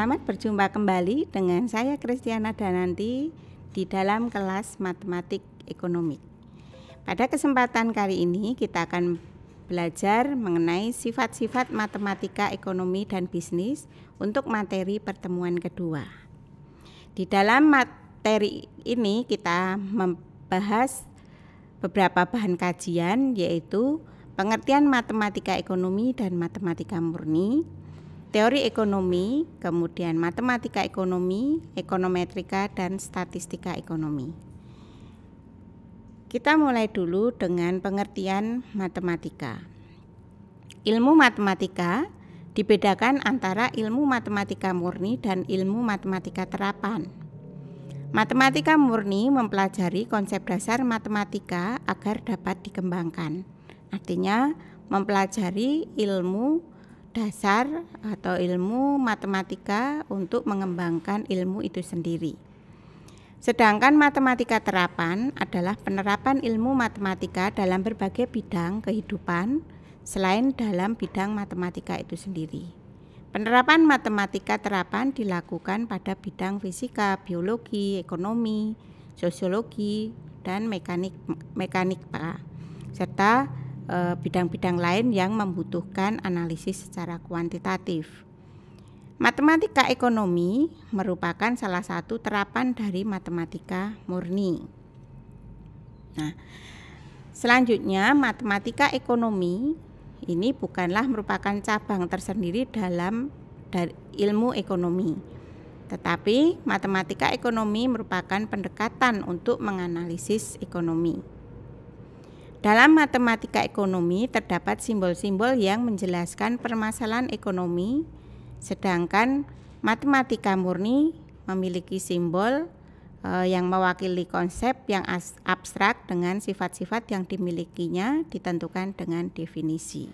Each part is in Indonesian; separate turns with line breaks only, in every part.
Selamat berjumpa kembali dengan saya Kristiana Dananti di dalam kelas Matematik Ekonomi. Pada kesempatan kali ini kita akan belajar mengenai sifat-sifat matematika ekonomi dan bisnis untuk materi pertemuan kedua. Di dalam materi ini kita membahas beberapa bahan kajian, yaitu pengertian matematika ekonomi dan matematika murni, teori ekonomi, kemudian matematika ekonomi, ekonometrika, dan statistika ekonomi. Kita mulai dulu dengan pengertian matematika. Ilmu matematika dibedakan antara ilmu matematika murni dan ilmu matematika terapan. Matematika murni mempelajari konsep dasar matematika agar dapat dikembangkan. Artinya mempelajari ilmu dasar atau ilmu matematika untuk mengembangkan ilmu itu sendiri. Sedangkan matematika terapan adalah penerapan ilmu matematika dalam berbagai bidang kehidupan selain dalam bidang matematika itu sendiri. Penerapan matematika terapan dilakukan pada bidang fisika, biologi, ekonomi, sosiologi, dan mekanika, serta bidang-bidang lain yang membutuhkan analisis secara kuantitatif. Matematika ekonomi merupakan salah satu terapan dari matematika murni. Nah, selanjutnya matematika ekonomi ini bukanlah merupakan cabang tersendiri dalam ilmu ekonomi. Tetapi matematika ekonomi merupakan pendekatan untuk menganalisis ekonomi. Dalam matematika ekonomi terdapat simbol-simbol yang menjelaskan permasalahan ekonomi, sedangkan matematika murni memiliki simbol yang mewakili konsep yang abstrak dengan sifat-sifat yang dimilikinya ditentukan dengan definisi.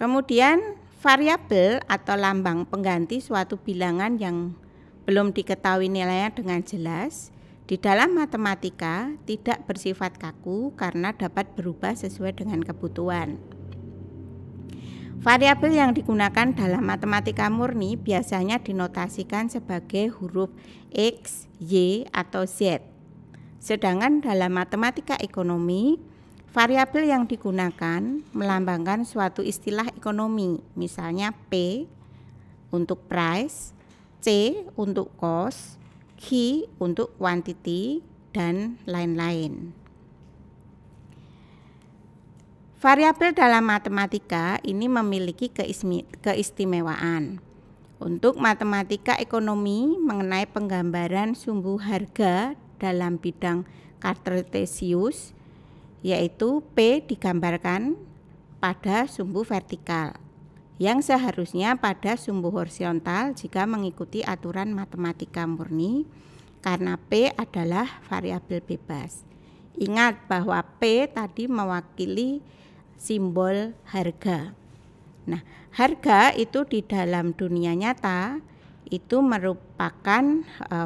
Kemudian variabel atau lambang pengganti suatu bilangan yang belum diketahui nilainya dengan jelas di dalam matematika tidak bersifat kaku karena dapat berubah sesuai dengan kebutuhan. Variabel yang digunakan dalam matematika murni biasanya dinotasikan sebagai huruf X, Y, atau Z. Sedangkan dalam matematika ekonomi, variabel yang digunakan melambangkan suatu istilah ekonomi, misalnya P untuk price, C untuk cost, Q untuk quantity, dan lain-lain. Variabel dalam matematika ini memiliki keistimewaan. Untuk matematika ekonomi mengenai penggambaran sumbu harga dalam bidang kartesius, yaitu P digambarkan pada sumbu vertikal, yang seharusnya pada sumbu horizontal jika mengikuti aturan matematika murni, karena P adalah variabel bebas. Ingat bahwa P tadi mewakili simbol harga. Nah, harga itu di dalam dunia nyata itu merupakan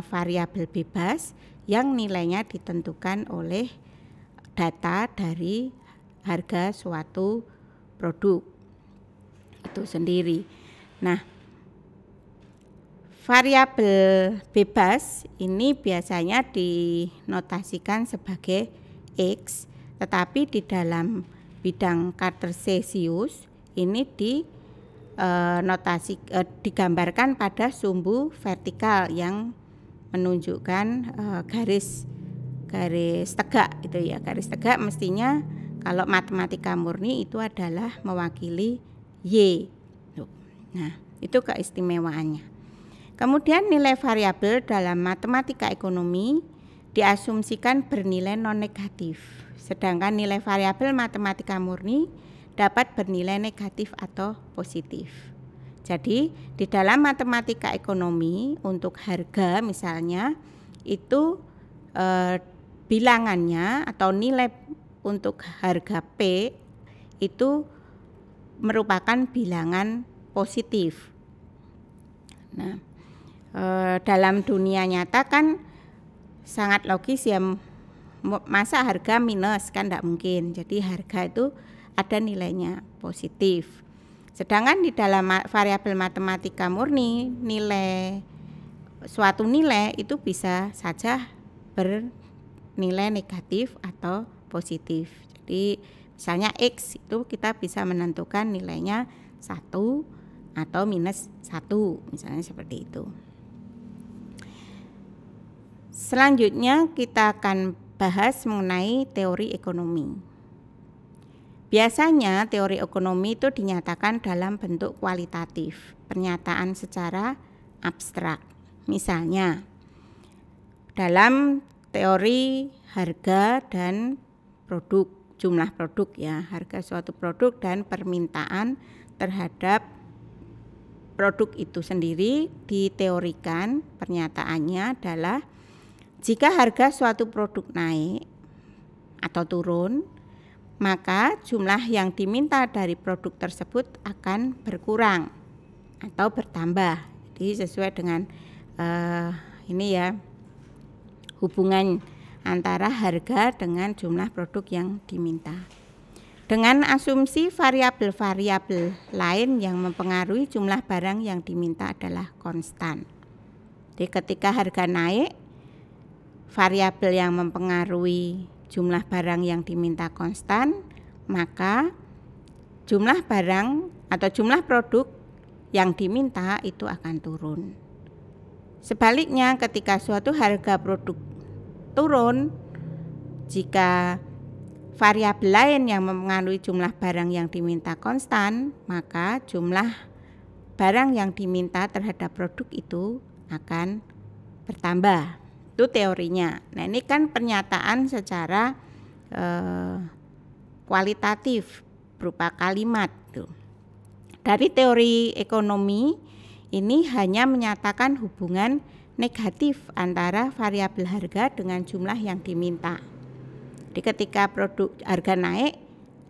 variabel bebas yang nilainya ditentukan oleh data dari harga suatu produk itu sendiri. Nah, variabel bebas ini biasanya dinotasikan sebagai X, tetapi di dalam bidang kartesius ini digambarkan pada sumbu vertikal yang menunjukkan garis tegak itu ya. Garis tegak mestinya kalau matematika murni itu adalah mewakili Y. Nah, itu keistimewaannya. Kemudian nilai variabel dalam matematika ekonomi diasumsikan bernilai non-negatif, sedangkan nilai variabel matematika murni dapat bernilai negatif atau positif. Jadi, di dalam matematika ekonomi untuk harga misalnya itu bilangannya atau nilai untuk harga P itu merupakan bilangan positif. Nah, dalam dunia nyata kan sangat logis ya, masa harga minus kan tidak mungkin. Jadi harga itu ada nilainya positif. Sedangkan di dalam variabel matematika murni, suatu nilai itu bisa saja bernilai negatif atau positif. Jadi misalnya X itu kita bisa menentukan nilainya 1 atau minus 1, misalnya seperti itu. Selanjutnya kita akan bahas mengenai teori ekonomi. Biasanya teori ekonomi itu dinyatakan dalam bentuk kualitatif, pernyataan secara abstrak. Misalnya, dalam teori harga dan produk, jumlah produk ya, harga suatu produk dan permintaan terhadap produk itu sendiri diteorikan, pernyataannya adalah jika harga suatu produk naik atau turun, maka jumlah yang diminta dari produk tersebut akan berkurang atau bertambah. Jadi sesuai dengan ini ya, hubungan antara harga dengan jumlah produk yang diminta. Dengan asumsi variabel-variabel lain yang mempengaruhi jumlah barang yang diminta adalah konstan. Jadi ketika harga naik, variabel yang mempengaruhi jumlah barang yang diminta konstan, maka jumlah barang atau jumlah produk yang diminta itu akan turun. Sebaliknya, ketika suatu harga produk turun, jika variabel lain yang mempengaruhi jumlah barang yang diminta konstan, maka jumlah barang yang diminta terhadap produk itu akan bertambah. Itu teorinya. Nah, ini kan pernyataan secara kualitatif berupa kalimat tuh. Dari teori ekonomi ini hanya menyatakan hubungan negatif antara variabel harga dengan jumlah yang diminta. Jadi ketika produk harga naik,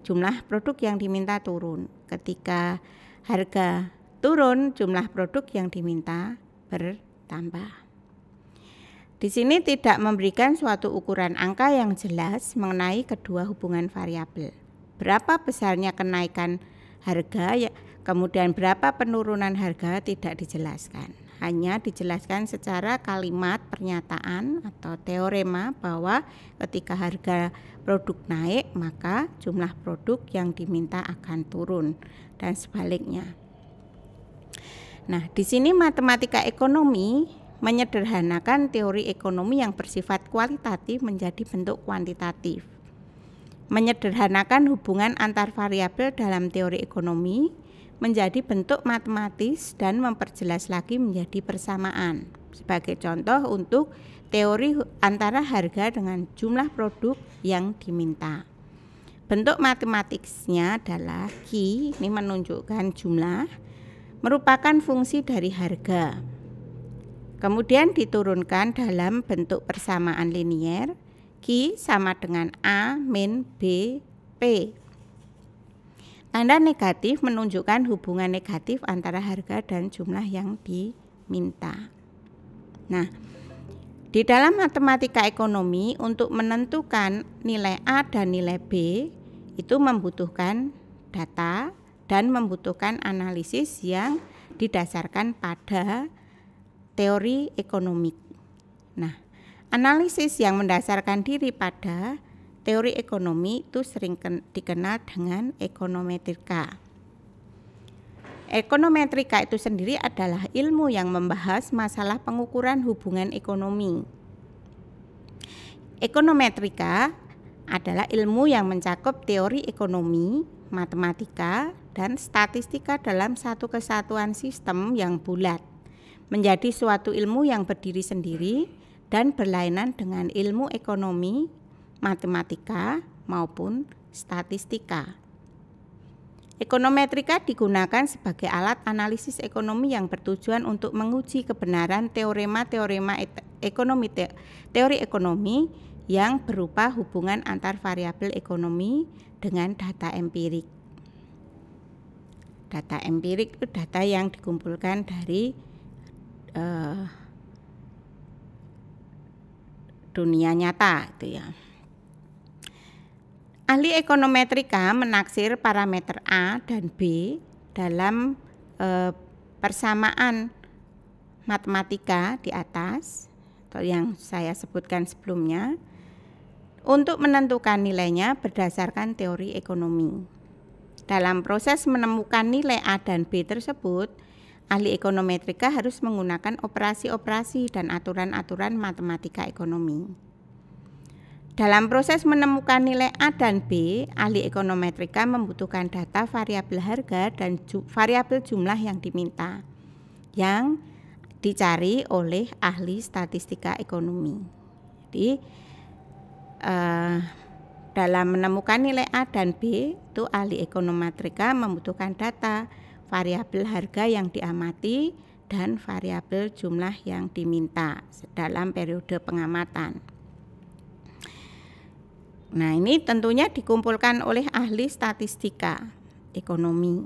jumlah produk yang diminta turun. Ketika harga turun, jumlah produk yang diminta bertambah. Di sini tidak memberikan suatu ukuran angka yang jelas mengenai kedua hubungan variabel. Berapa besarnya kenaikan harga, kemudian berapa penurunan harga tidak dijelaskan. Hanya dijelaskan secara kalimat pernyataan atau teorema bahwa ketika harga produk naik, maka jumlah produk yang diminta akan turun dan sebaliknya. Nah, di sini matematika ekonomi menyederhanakan teori ekonomi yang bersifat kualitatif menjadi bentuk kuantitatif. Menyederhanakan hubungan antar variabel dalam teori ekonomi menjadi bentuk matematis dan memperjelas lagi menjadi persamaan. Sebagai contoh untuk teori antara harga dengan jumlah produk yang diminta. Bentuk matematisnya adalah Q, ini menunjukkan jumlah, merupakan fungsi dari harga. Kemudian diturunkan dalam bentuk persamaan linier, Q sama dengan A min B P. Tanda negatif menunjukkan hubungan negatif antara harga dan jumlah yang diminta. Nah, di dalam matematika ekonomi untuk menentukan nilai A dan nilai B itu membutuhkan data dan membutuhkan analisis yang didasarkan pada teori ekonomik. Nah, analisis yang mendasarkan diri pada teori ekonomi itu sering dikenal dengan ekonometrika. Ekonometrika itu sendiri adalah ilmu yang membahas masalah pengukuran hubungan ekonomi. Ekonometrika adalah ilmu yang mencakup teori ekonomi, matematika, dan statistika dalam satu kesatuan sistem yang bulat, menjadi suatu ilmu yang berdiri sendiri dan berlainan dengan ilmu ekonomi, matematika, maupun statistika. Ekonometrika digunakan sebagai alat analisis ekonomi yang bertujuan untuk menguji kebenaran teorema-teorema teori ekonomi yang berupa hubungan antar variabel ekonomi dengan data empirik. Data empirik itu data yang dikumpulkan dari dunia nyata itu ya. Ahli ekonometrika menaksir parameter A dan B dalam persamaan matematika di atas atau yang saya sebutkan sebelumnya untuk menentukan nilainya berdasarkan teori ekonomi. Dalam proses menemukan nilai A dan B tersebut, ahli ekonometrika harus menggunakan operasi-operasi dan aturan-aturan matematika ekonomi. Dalam proses menemukan nilai A dan B, ahli ekonometrika membutuhkan data variabel harga dan variabel jumlah yang diminta, yang dicari oleh ahli statistika ekonomi. Jadi, dalam menemukan nilai A dan B, itu ahli ekonometrika membutuhkan data variabel harga yang diamati dan variabel jumlah yang diminta dalam periode pengamatan. Nah, ini tentunya dikumpulkan oleh ahli statistika ekonomi.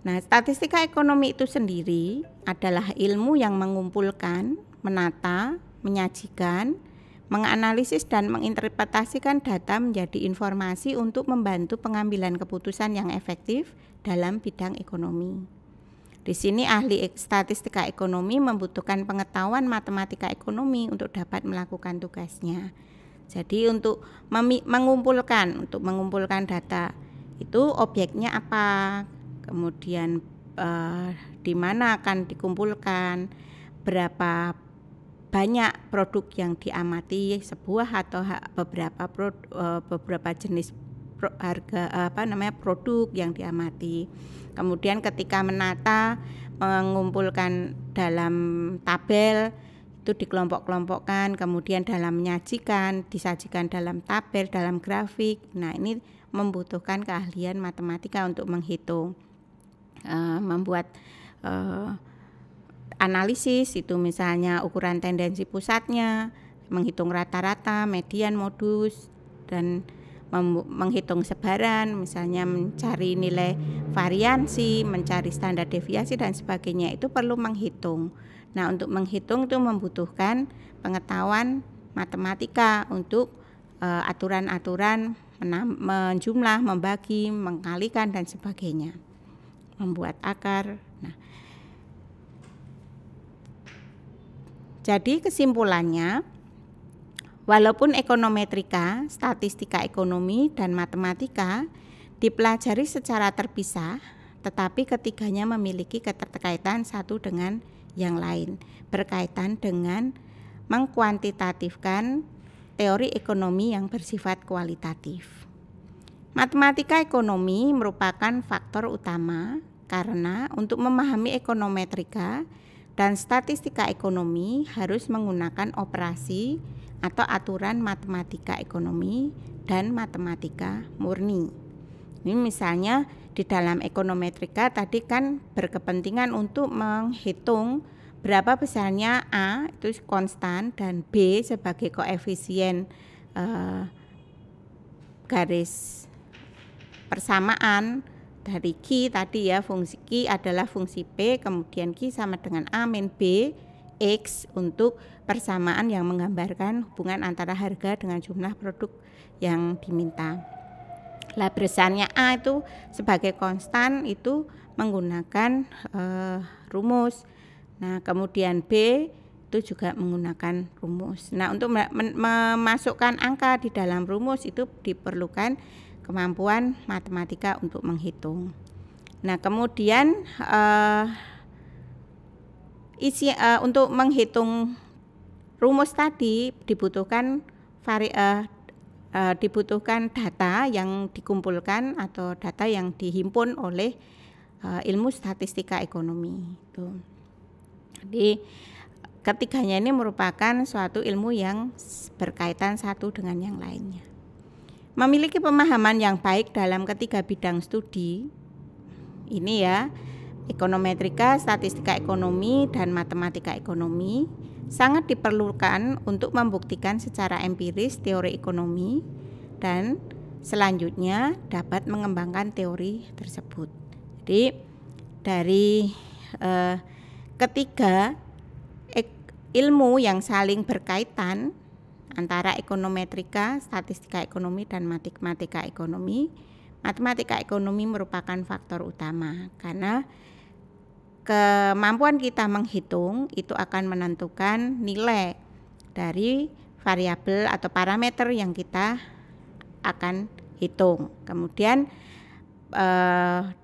Nah, statistika ekonomi itu sendiri adalah ilmu yang mengumpulkan, menata, menyajikan, menganalisis dan menginterpretasikan data menjadi informasi untuk membantu pengambilan keputusan yang efektif dalam bidang ekonomi. Di sini ahli statistika ekonomi membutuhkan pengetahuan matematika ekonomi untuk dapat melakukan tugasnya. Jadi untuk mengumpulkan data itu objeknya apa, kemudian di mana akan dikumpulkan, berapa banyak produk yang diamati sebuah atau beberapa jenis produk yang diamati. Kemudian ketika menata, mengumpulkan dalam tabel itu dikelompok-kelompokkan, kemudian dalam menyajikan, disajikan dalam tabel, dalam grafik. Nah, ini membutuhkan keahlian matematika untuk menghitung, membuat analisis itu misalnya ukuran tendensi pusatnya, menghitung rata-rata, median, modus, dan menghitung sebaran, misalnya mencari nilai variansi, mencari standar deviasi dan sebagainya, itu perlu menghitung. Nah, untuk menghitung itu membutuhkan pengetahuan matematika untuk aturan-aturan menjumlah, membagi, mengkalikan dan sebagainya, membuat akar. Nah, jadi kesimpulannya, walaupun ekonometrika, statistika ekonomi, dan matematika dipelajari secara terpisah, tetapi ketiganya memiliki keterkaitan satu dengan yang lain, berkaitan dengan mengkuantitatifkan teori ekonomi yang bersifat kualitatif. Matematika ekonomi merupakan faktor utama karena untuk memahami ekonometrika dan statistika ekonomi harus menggunakan operasi atau aturan matematika ekonomi dan matematika murni. Ini misalnya di dalam ekonometrika tadi kan berkepentingan untuk menghitung berapa besarnya A itu konstan dan B sebagai koefisien garis persamaan dari Q tadi ya, fungsi Q adalah fungsi P, kemudian Q sama dengan A min B X untuk persamaan yang menggambarkan hubungan antara harga dengan jumlah produk yang diminta. Lah besarnya A itu sebagai konstan itu menggunakan rumus. Nah, kemudian B itu juga menggunakan rumus. Nah, untuk memasukkan angka di dalam rumus itu diperlukan kemampuan matematika untuk menghitung. Nah, kemudian untuk menghitung rumus tadi dibutuhkan data yang dikumpulkan atau data yang dihimpun oleh ilmu statistika ekonomi. Jadi ketiganya ini merupakan suatu ilmu yang berkaitan satu dengan yang lainnya. Memiliki pemahaman yang baik dalam ketiga bidang studi ini ya, ekonometrika, statistika ekonomi, dan matematika ekonomi sangat diperlukan untuk membuktikan secara empiris teori ekonomi dan selanjutnya dapat mengembangkan teori tersebut. Jadi dari ketiga ilmu yang saling berkaitan antara ekonometrika, statistika ekonomi, dan matematika ekonomi, matematika ekonomi merupakan faktor utama karena kemampuan kita menghitung itu akan menentukan nilai dari variabel atau parameter yang kita akan hitung. Kemudian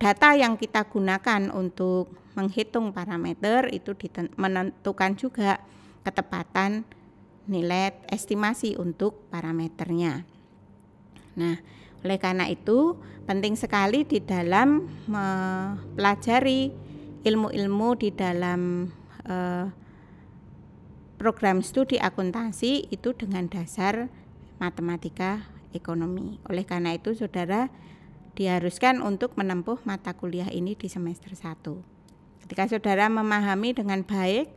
data yang kita gunakan untuk menghitung parameter itu menentukan juga ketepatan nilai estimasi untuk parameternya. Nah, oleh karena itu penting sekali di dalam mempelajari ilmu-ilmu di dalam program studi akuntansi itu dengan dasar matematika ekonomi. Oleh karena itu saudara diharuskan untuk menempuh mata kuliah ini di semester 1. Ketika saudara memahami dengan baik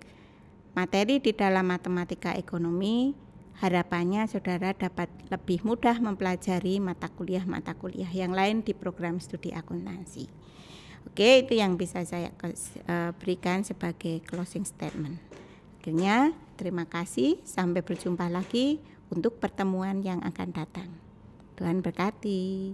materi di dalam matematika ekonomi, harapannya saudara dapat lebih mudah mempelajari mata kuliah yang lain di program studi akuntansi. Oke, itu yang bisa saya berikan sebagai closing statement. Akhirnya, terima kasih. Sampai berjumpa lagi untuk pertemuan yang akan datang. Tuhan berkati.